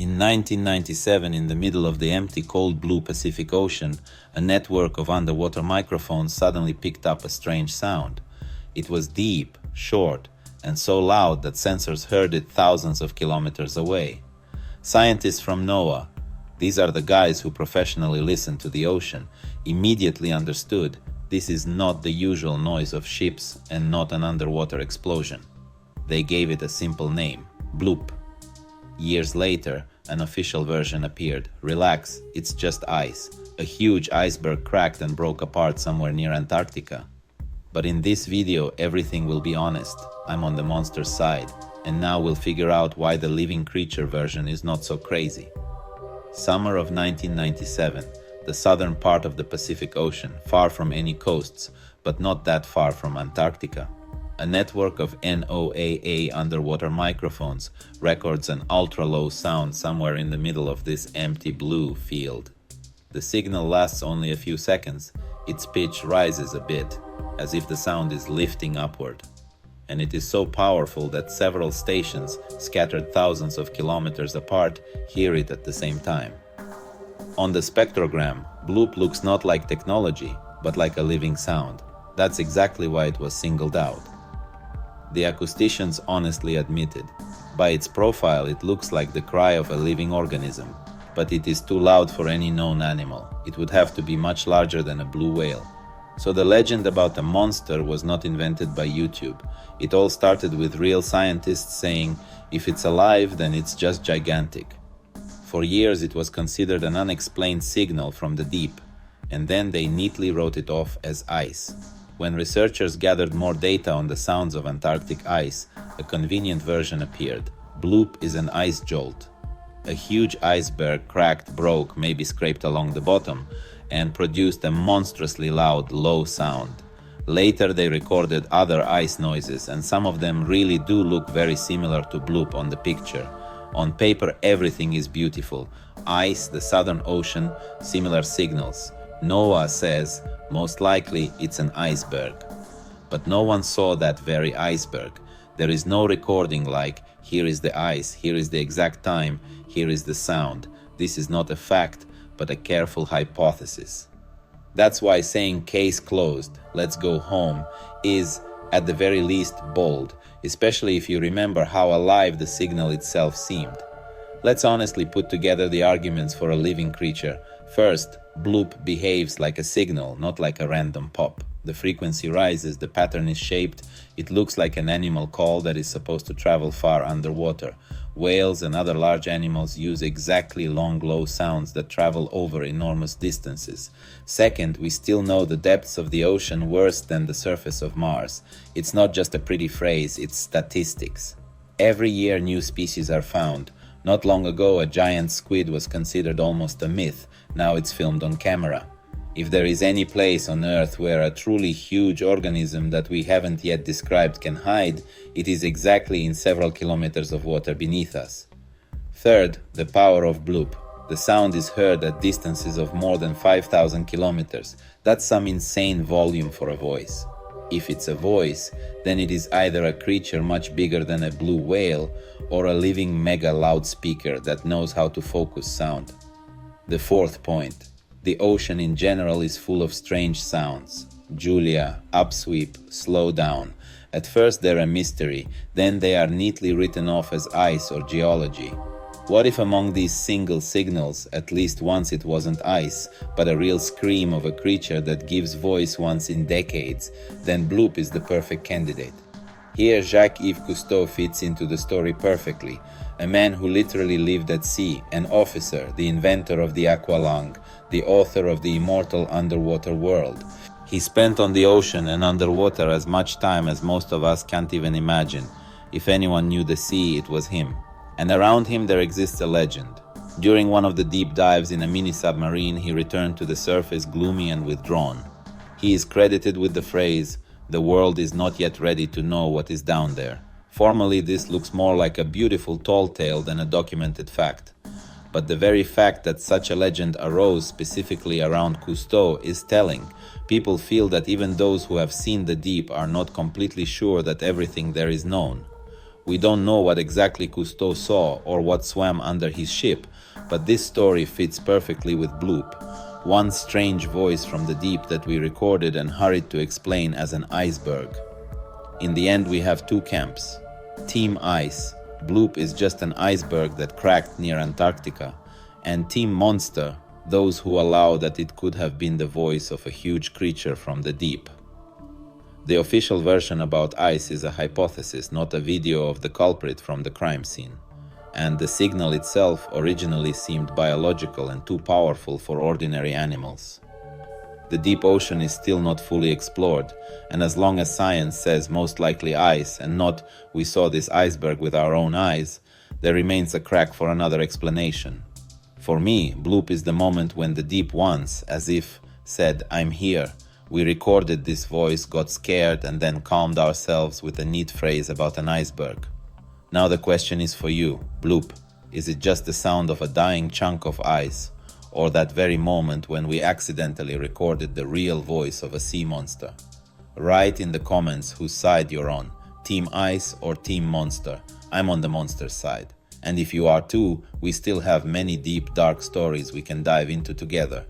In 1997, in the middle of the empty cold blue Pacific Ocean, a network of underwater microphones suddenly picked up a strange sound. It was deep, short, and so loud that sensors heard it thousands of kilometers away. Scientists from NOAA, these are the guys who professionally listen to the ocean, immediately understood this is not the usual noise of ships and not an underwater explosion. They gave it a simple name, Bloop. Years later, an official version appeared. Relax, it's just ice. A huge iceberg cracked and broke apart somewhere near Antarctica. But in this video, everything will be honest. I'm on the monster's side, and now we'll figure out why the living creature version is not so crazy. Summer of 1997, the southern part of the Pacific Ocean, far from any coasts, but not that far from Antarctica. A network of NOAA underwater microphones records an ultra-low sound somewhere in the middle of this empty blue field. The signal lasts only a few seconds. Its pitch rises a bit, as if the sound is lifting upward. And it is so powerful that several stations, scattered thousands of kilometers apart, hear it at the same time. On the spectrogram, Bloop looks not like technology, but like a living sound. That's exactly why it was singled out. The acousticians honestly admitted. By its profile, it looks like the cry of a living organism, but it is too loud for any known animal. It would have to be much larger than a blue whale. So the legend about a monster was not invented by YouTube. It all started with real scientists saying, if it's alive, then it's just gigantic. For years it was considered an unexplained signal from the deep, and then they neatly wrote it off as ice. When researchers gathered more data on the sounds of Antarctic ice, a convenient version appeared. Bloop is an ice jolt. A huge iceberg cracked, broke, maybe scraped along the bottom, and produced a monstrously loud, low sound. Later they recorded other ice noises, and some of them really do look very similar to Bloop on the picture. On paper everything is beautiful. Ice, the Southern Ocean, similar signals. NOAA says, most likely it's an iceberg. But no one saw that very iceberg. There is no recording like, here is the ice, here is the exact time, here is the sound. This is not a fact, but a careful hypothesis. That's why saying case closed, let's go home, is, at the very least, bold, especially if you remember how alive the signal itself seemed. Let's honestly put together the arguments for a living creature. First, Bloop behaves like a signal, not like a random pop. The frequency rises, the pattern is shaped, it looks like an animal call that is supposed to travel far underwater. Whales and other large animals use exactly long, low sounds that travel over enormous distances. Second, we still know the depths of the ocean worse than the surface of Mars. It's not just a pretty phrase, it's statistics. Every year new species are found. Not long ago, a giant squid was considered almost a myth. Now it's filmed on camera. If there is any place on Earth where a truly huge organism that we haven't yet described can hide, it is exactly in several kilometers of water beneath us. Third, the power of Bloop. The sound is heard at distances of more than 5,000 kilometers. That's some insane volume for a voice. If it's a voice, then it is either a creature much bigger than a blue whale or a living mega loudspeaker that knows how to focus sound. The fourth point. The ocean in general is full of strange sounds. Julia, Upsweep, slow down. At first they're a mystery, then they are neatly written off as ice or geology. What if among these single signals, at least once it wasn't ice, but a real scream of a creature that gives voice once in decades? Then Bloop is the perfect candidate. Here Jacques Cousteau fits into the story perfectly. A man who literally lived at sea, an officer, the inventor of the aqualung, the author of the immortal underwater world. He spent on the ocean and underwater as much time as most of us can't even imagine. If anyone knew the sea, it was him. And around him there exists a legend. During one of the deep dives in a mini-submarine, he returned to the surface gloomy and withdrawn. He is credited with the phrase, "The world is not yet ready to know what is down there." Formally, this looks more like a beautiful tall tale than a documented fact. But the very fact that such a legend arose specifically around Cousteau is telling. People feel that even those who have seen the deep are not completely sure that everything there is known. We don't know what exactly Cousteau saw or what swam under his ship, but this story fits perfectly with Bloop, one strange voice from the deep that we recorded and hurried to explain as an iceberg. In the end, we have two camps. Team Ice, Bloop is just an iceberg that cracked near Antarctica, and Team Monster, those who allow that it could have been the voice of a huge creature from the deep. The official version about ice is a hypothesis, not a video of the culprit from the crime scene. And the signal itself originally seemed biological and too powerful for ordinary animals. The deep ocean is still not fully explored, and as long as science says most likely ice and not we saw this iceberg with our own eyes, there remains a crack for another explanation. For me, Bloop is the moment when the deep once, as if, said, "I'm here." We recorded this voice, got scared, and then calmed ourselves with a neat phrase about an iceberg. Now the question is for you, Bloop. Is it just the sound of a dying chunk of ice, or that very moment when we accidentally recorded the real voice of a sea monster? Write in the comments whose side you're on, Team Ice or Team Monster. I'm on the monster side. And if you are too, we still have many deep, dark stories we can dive into together.